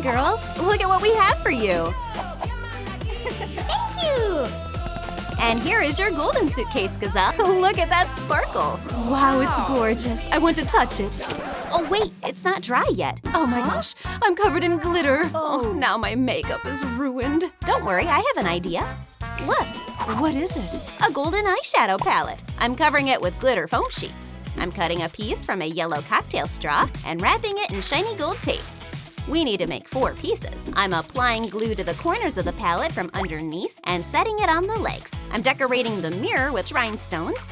Hi, girls. Look at what we have for you. Thank you! And here is your golden suitcase, Gazelle. Look at that sparkle. Wow, it's gorgeous. I want to touch it. Oh, wait, it's not dry yet. Oh my gosh, I'm covered in glitter. Oh, now my makeup is ruined. Don't worry, I have an idea. Look, what is it? A golden eyeshadow palette. I'm covering it with glitter foam sheets. I'm cutting a piece from a yellow cocktail straw and wrapping it in shiny gold tape. We need to make 4 pieces. I'm applying glue to the corners of the palette from underneath and setting it on the legs. I'm decorating the mirror with rhinestones.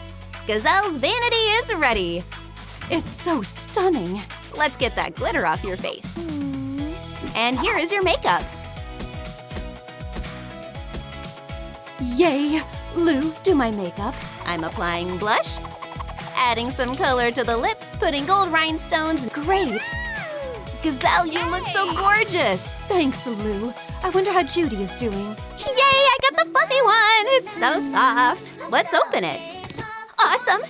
Gazelle's vanity is ready. It's so stunning. Let's get that glitter off your face. And here is your makeup. Yay! Lou, do my makeup. I'm applying blush, adding some color to the lips, putting gold rhinestones. Great! Gazelle, you look so gorgeous! Thanks, Lou. I wonder how Judy is doing. Yay, I got the fluffy one! It's so soft. Let's open it. Awesome!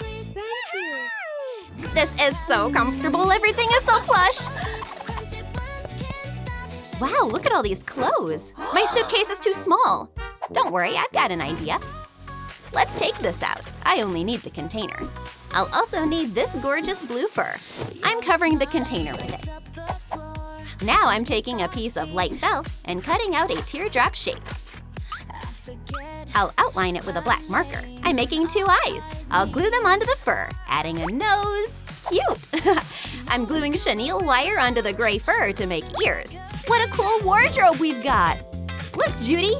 Thank you! This is so comfortable. Everything is so plush. Wow, look at all these clothes. My suitcase is too small. Don't worry, I've got an idea. Let's take this out. I only need the container. I'll also need this gorgeous blue fur. I'm covering the container with it. Now I'm taking a piece of light felt and cutting out a teardrop shape. I'll outline it with a black marker. I'm making 2 eyes. I'll glue them onto the fur, adding a nose. Cute! I'm gluing chenille wire onto the gray fur to make ears. What a cool wardrobe we've got! Look, Judy!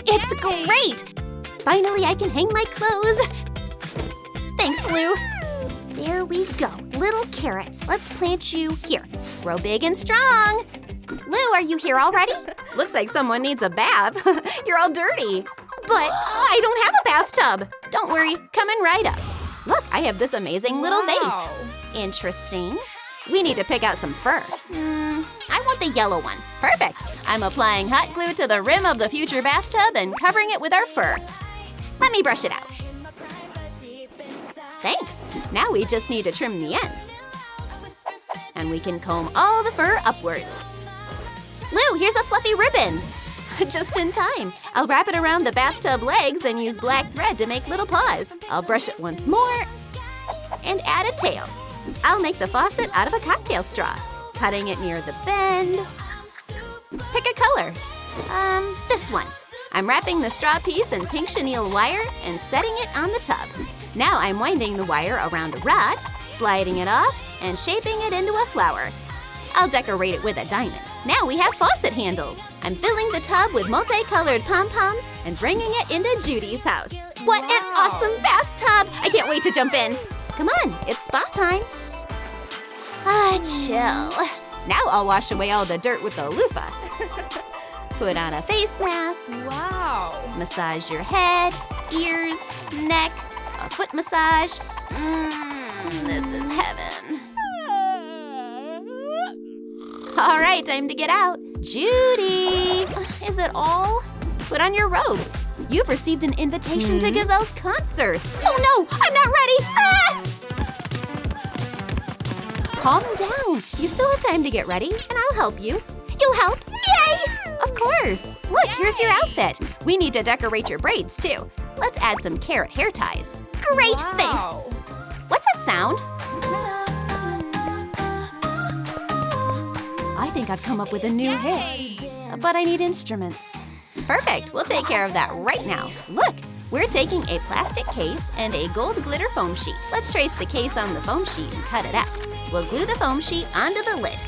It's great! Finally, I can hang my clothes. Thanks, Lou. There we go. Little carrots. Let's plant you here. Grow big and strong. Lou, are you here already? Looks like someone needs a bath. You're all dirty. But I don't have a bathtub. Don't worry, coming right up. Look, I have this amazing little vase. Interesting. We need to pick out some fur. I want the yellow one. Perfect. I'm applying hot glue to the rim of the future bathtub and covering it with our fur. Let me brush it out. Thanks. Now we just need to trim the ends. And we can comb all the fur upwards. Lou, here's a fluffy ribbon. Just in time. I'll wrap it around the bathtub legs and use black thread to make little paws. I'll brush it once more and add a tail. I'll make the faucet out of a cocktail straw, cutting it near the bend. Pick a color. This one. I'm wrapping the straw piece in pink chenille wire and setting it on the tub. Now I'm winding the wire around a rod, sliding it off, and shaping it into a flower. I'll decorate it with a diamond. Now we have faucet handles. I'm filling the tub with multicolored pompoms and bringing it into Judy's house. What an awesome bathtub! I can't wait to jump in. Come on, it's spa time. Chill. Now I'll wash away all the dirt with the loofah. Put on a face mask. Wow! Massage your head, ears, neck, a foot massage. This is heaven. All right, time to get out. Judy! Is it all? Put on your robe. You've received an invitation to Gazelle's concert. Oh no, I'm not ready. Calm down. You still have time to get ready, and I'll help you. You'll help? Yay! Of course. Look, here's your outfit. We need to decorate your braids, too. Let's add some carrot hair ties. Great, thanks. What's that sound? I think I've come up with a new hit. But I need instruments. Perfect, we'll take care of that right now. Look, we're taking a plastic case and a gold glitter foam sheet. Let's trace the case on the foam sheet and cut it out. We'll glue the foam sheet onto the lid.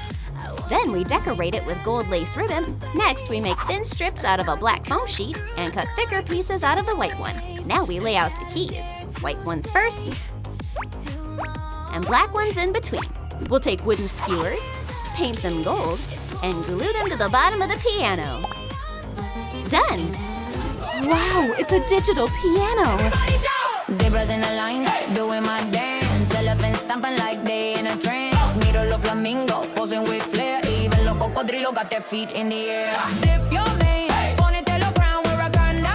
Then we decorate it with gold lace ribbon. Next, we make thin strips out of a black foam sheet and cut thicker pieces out of the white one. Now we lay out the keys. White ones first, and black ones in between. We'll take wooden skewers, paint them gold, and glue them to the bottom of the piano. Done! Wow, it's a digital piano! Zebras in a line, doing my dance. Elephants stamping like they in a trance. Miro los flamingos, posing with flair. Even los cocodrilos got their feet in the air. Flip your vein, ponytail around, we're a girl now.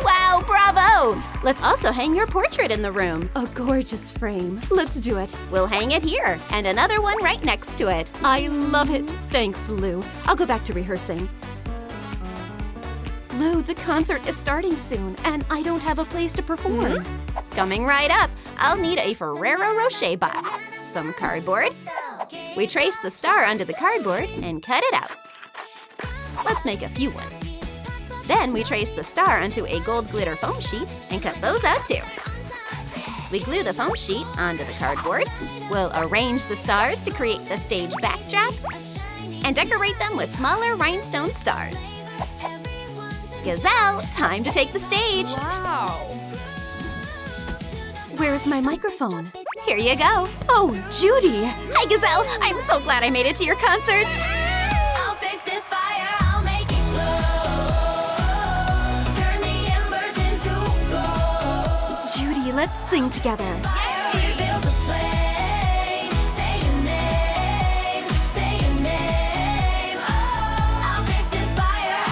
Wow, bravo! go! Let's also hang your portrait in the room. A gorgeous frame. Let's do it. We'll hang it here, and another one right next to it. I love it. Thanks, Lou. I'll go back to rehearsing. Lou, the concert is starting soon, and I don't have a place to perform. Coming right up, I'll need a Ferrero Rocher box, some cardboard. We trace the star onto the cardboard and cut it out. Let's make a few ones. Then we trace the star onto a gold glitter foam sheet and cut those out too. We glue the foam sheet onto the cardboard. We'll arrange the stars to create the stage backdrop and decorate them with smaller rhinestone stars. Gazelle, time to take the stage. Wow. Where's my microphone? Here you go. Oh, Judy. Hi, Gazelle. I'm so glad I made it to your concert. I'll fix this fire, I'll make it glow. Turn the embers into gold. Judy, let's sing together. Rebuild the flame. Say your name. Say your name. Oh, I'll fix this fire.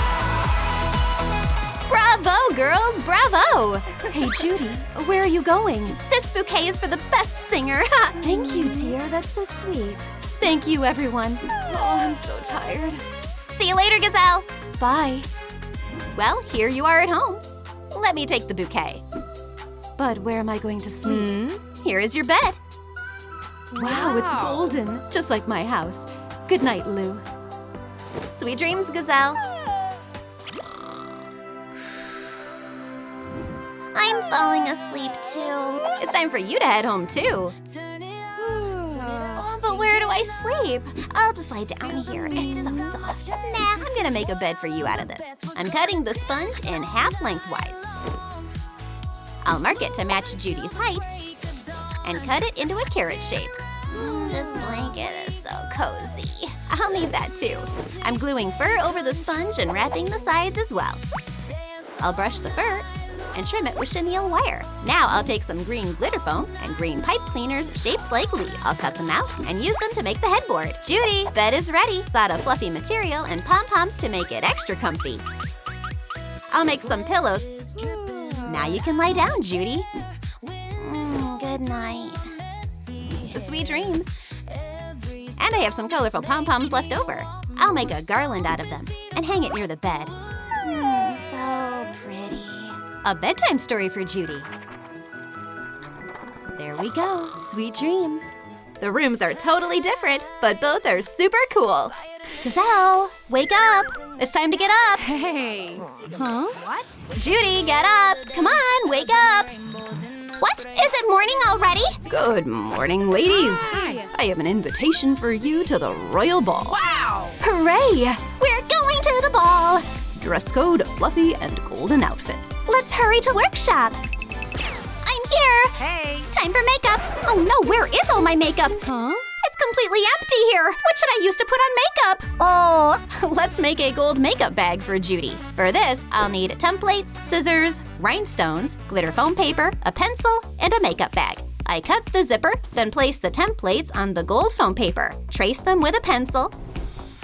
Bravo, girls, bravo! Hey, Judy, where are you going? This bouquet is for the best singer. Thank you, dear. That's so sweet. Thank you, everyone. Oh, I'm so tired. See you later, Gazelle. Bye. Well, here you are at home. Let me take the bouquet. But where am I going to sleep? Here is your bed. Wow, it's golden, just like my house. Good night, Lou. Sweet dreams, Gazelle. I'm falling asleep too. It's time for you to head home too. Oh, but where do I sleep? I'll just lie down here. It's so soft. Nah, I'm gonna make a bed for you out of this. I'm cutting the sponge in half lengthwise. I'll mark it to match Judy's height and cut it into a carriage shape. This blanket is so cozy. I'll need that too. I'm gluing fur over the sponge and wrapping the sides as well. I'll brush the fur and trim it with chenille wire. Now I'll take some green glitter foam and green pipe cleaners shaped like Lee. I'll cut them out and use them to make the headboard. Judy, bed is ready. Thought of fluffy material and pom-poms to make it extra comfy. I'll make some pillows. Now you can lie down, Judy. Good night. Sweet dreams. And I have some colorful pom-poms left over. I'll make a garland out of them and hang it near the bed. So pretty. A bedtime story for Judy. There we go. Sweet dreams. The rooms are totally different, but both are super cool. Gazelle, wake up. It's time to get up. Hey. Huh? What? Judy, get up. Come on, wake up. What? Is it morning already? Good morning, ladies. Hi. I have an invitation for you to the Royal Ball. Wow. Hooray! We're going to the ball. Dress code, fluffy, and golden outfits. Let's hurry to workshop. I'm here. Hey. Time for makeup. Oh no, where is all my makeup? Huh? It's completely empty here. What should I use to put on makeup? Oh, let's make a gold makeup bag for Judy. For this, I'll need templates, scissors, rhinestones, glitter foam paper, a pencil, and a makeup bag. I cut the zipper, then place the templates on the gold foam paper. Trace them with a pencil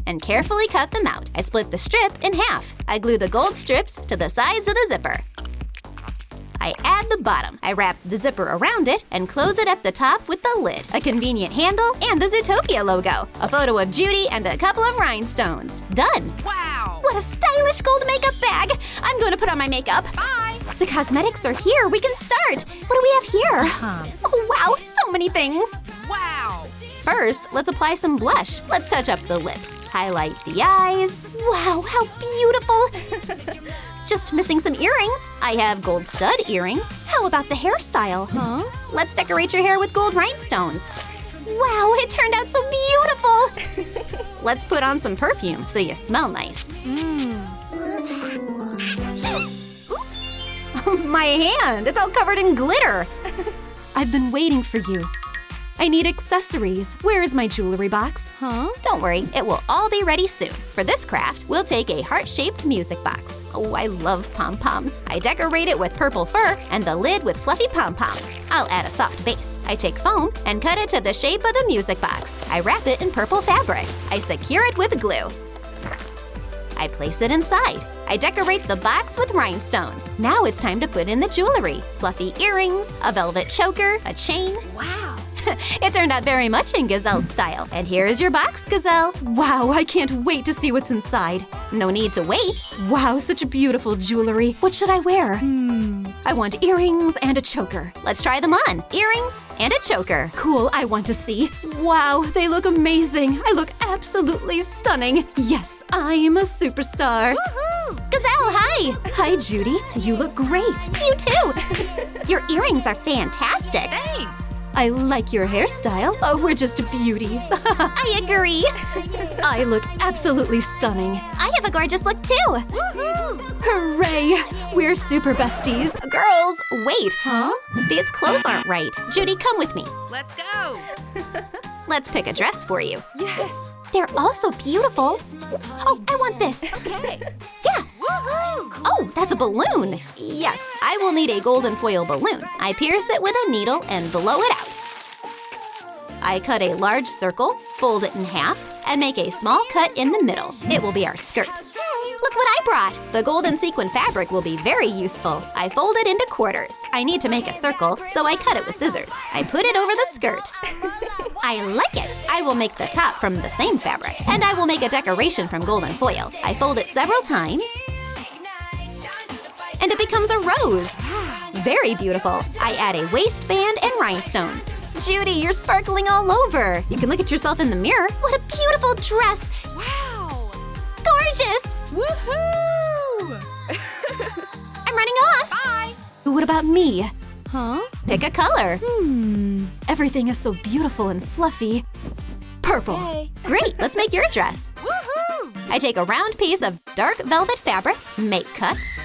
and carefully cut them out. I split the strip in half. I glue the gold strips to the sides of the zipper. I add the bottom. I wrap the zipper around it and close it at the top with the lid, a convenient handle, and the Zootopia logo, a photo of Judy, and a couple of rhinestones. Done! Wow. What a stylish gold makeup bag! I'm going to put on my makeup. Bye. The cosmetics are here. We can start. What do we have here? Oh, wow, so many things. Wow. First, let's apply some blush. Let's touch up the lips. Highlight the eyes. Wow, how beautiful! Just missing some earrings. I have gold stud earrings. How about the hairstyle? Huh? Let's decorate your hair with gold rhinestones. Wow, it turned out so beautiful! Let's put on some perfume so you smell nice. Oops! My hand! It's all covered in glitter! I've been waiting for you. I need accessories. Where is my jewelry box? Huh? Don't worry, it will all be ready soon. For this craft, we'll take a heart-shaped music box. Oh, I love pom-poms. I decorate it with purple fur and the lid with fluffy pom-poms. I'll add a soft base. I take foam and cut it to the shape of the music box. I wrap it in purple fabric. I secure it with glue. I place it inside. I decorate the box with rhinestones. Now it's time to put in the jewelry. Fluffy earrings, a velvet choker, a chain. Wow! It turned out very much in Gazelle's style. And here is your box, Gazelle. Wow, I can't wait to see what's inside. No need to wait. Wow, such beautiful jewelry. What should I wear? I want earrings and a choker. Let's try them on. Earrings and a choker. Cool, I want to see. Wow, they look amazing. I look absolutely stunning. Yes, I'm a superstar. Woohoo! Gazelle, hi! Hi, Judy. You look great. You too. Your earrings are fantastic. Thanks. I like your hairstyle. Oh, we're just beauties. I agree. I look absolutely stunning. I have a gorgeous look too. Woohoo! Hooray! We're super besties. Girls, wait. Huh? These clothes aren't right. Judy, come with me. Let's go. Let's pick a dress for you. Yes. They're all so beautiful. Oh, I want this. Okay. Yeah. Woohoo! Oh, that's a balloon. Yes, I will need a golden foil balloon. I pierce it with a needle and blow it out. I cut a large circle, fold it in half, and make a small cut in the middle. It will be our skirt. Look what I brought! The golden sequin fabric will be very useful. I fold it into quarters. I need to make a circle, so I cut it with scissors. I put it over the skirt. I like it! I will make the top from the same fabric, and I will make a decoration from golden foil. I fold it several times, and it becomes a rose. Very beautiful. I add a waistband and rhinestones. Judy, you're sparkling all over. You can look at yourself in the mirror. What a beautiful dress! Wow! Gorgeous! Woohoo! I'm running off. Bye. What about me? Huh? Pick a color. Everything is so beautiful and fluffy. Purple. Okay. Great, let's make your dress. Woohoo! I take a round piece of dark velvet fabric, make cuts.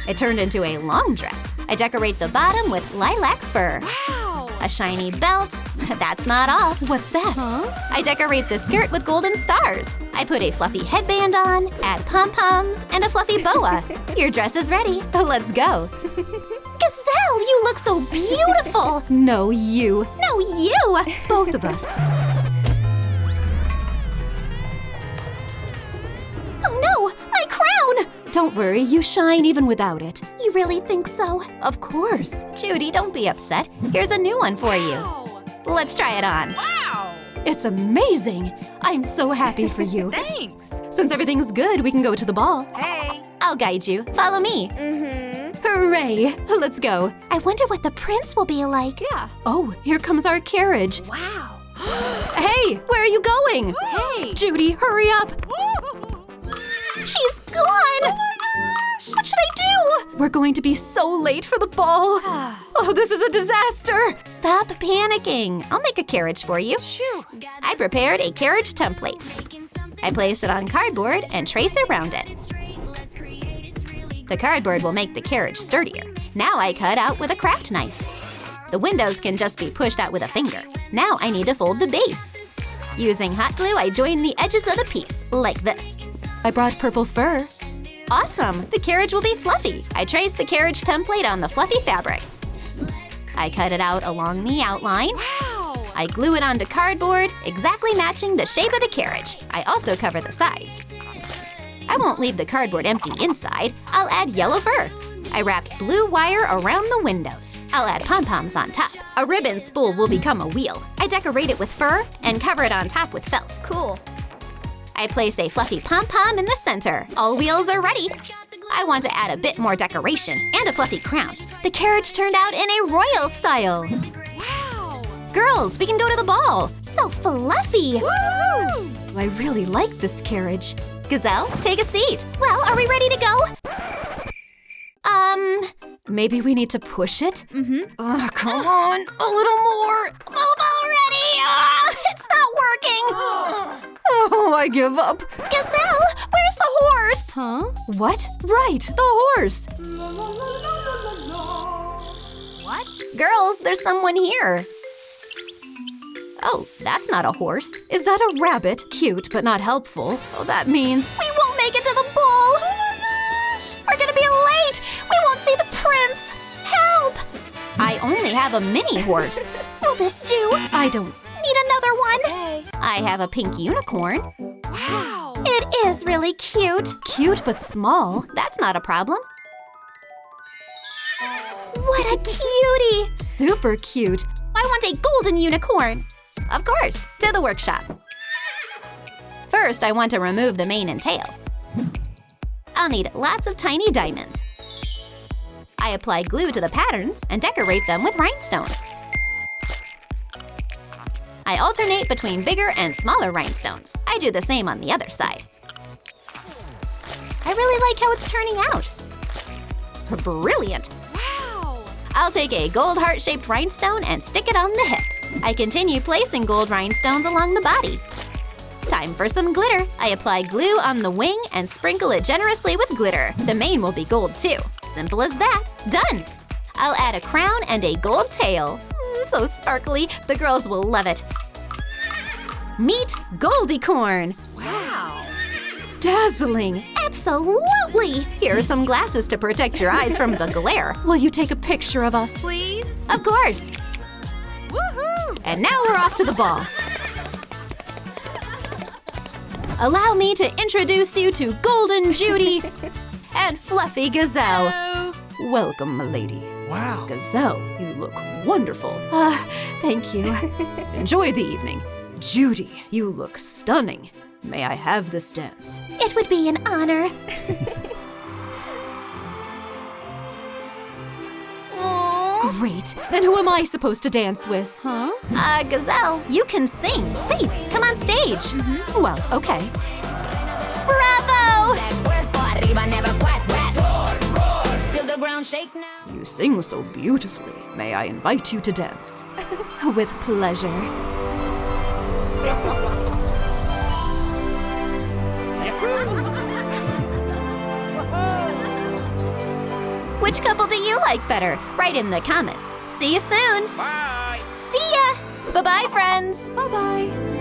It turned into a long dress. I decorate the bottom with lilac fur. Wow! A shiny belt. That's not all. What's that? Huh? I decorate the skirt with golden stars. I put a fluffy headband on, add pom-poms, and a fluffy boa. Your dress is ready. Let's go. Gazelle, you look so beautiful. No, you. No, you. Both of us. Oh no, my crown! Don't worry, you shine even without it. You really think so? Of course. Judy, don't be upset. Here's a new one for you. Wow! Let's try it on. Wow! It's amazing. I'm so happy for you. Thanks. Since everything's good, we can go to the ball. Hey. I'll guide you. Follow me. Hooray! Let's go. I wonder what the prince will be like. Yeah. Oh, here comes our carriage. Wow. Hey, where are you going? Hey. Judy, hurry up. She's gone! Oh my gosh! What should I do? We're going to be so late for the ball. Oh, this is a disaster. Stop panicking. I'll make a carriage for you. Shoo. I prepared a carriage template. I place it on cardboard and trace around it. The cardboard will make the carriage sturdier. Now I cut out with a craft knife. The windows can just be pushed out with a finger. Now I need to fold the base. Using hot glue, I join the edges of the piece, like this. I brought purple fur. Awesome! The carriage will be fluffy. I trace the carriage template on the fluffy fabric. I cut it out along the outline. Wow! I glue it onto cardboard, exactly matching the shape of the carriage. I also cover the sides. I won't leave the cardboard empty inside. I'll add yellow fur. I wrapped blue wire around the windows. I'll add pom-poms on top. A ribbon spool will become a wheel. I decorate it with fur and cover it on top with felt. Cool. I place a fluffy pom-pom in the center. All wheels are ready. I want to add a bit more decoration and a fluffy crown. The carriage turned out in a royal style. Wow! Girls, we can go to the ball. So fluffy. Woohoo! I really like this carriage. Gazelle, take a seat. Well, are we ready to go? Maybe we need to push it? Oh, come on, a little more. Move already. It's not working. Oh, I give up. Gazelle, where's the horse? Huh? What? Right, the horse. What? Girls, there's someone here. Oh, that's not a horse. Is that a rabbit? Cute, but not helpful. Oh, that means we won't make it to the ball. Oh my gosh! We're gonna be late. We won't see the prince. Help! I only have a mini horse. Will this do? I don't need another one. Hey. I have a pink unicorn. Wow! It is really cute. Cute but small. That's not a problem. What a cutie! Super cute. I want a golden unicorn. Of course, to the workshop. First, I want to remove the mane and tail. I'll need lots of tiny diamonds. I apply glue to the patterns and decorate them with rhinestones. I alternate between bigger and smaller rhinestones. I do the same on the other side. I really like how it's turning out. Brilliant! Wow! I'll take a gold heart-shaped rhinestone and stick it on the hip. I continue placing gold rhinestones along the body. Time for some glitter. I apply glue on the wing and sprinkle it generously with glitter. The mane will be gold too. Simple as that. Done! I'll add a crown and a gold tail. So sparkly, the girls will love it. Meet Goldicorn. Wow! Dazzling! Absolutely! Here are some glasses to protect your eyes from the glare. Will you take a picture of us? Please? Of course! Woohoo! And now we're off to the ball. Allow me to introduce you to Golden Judy and Fluffy Gazelle. Hello. Welcome, milady. Wow. Gazelle, you look wonderful. Thank you. Enjoy the evening. Judy, you look stunning. May I have this dance? It would be an honor. Great. And who am I supposed to dance with, huh? Gazelle, you can sing. Please, come on stage. Well, okay. Bravo! Feel the ground shake now. You sing so beautifully. May I invite you to dance? With pleasure. Which couple do you like better? Write in the comments. See you soon. Bye. See ya. Bye-bye, friends. Bye-bye.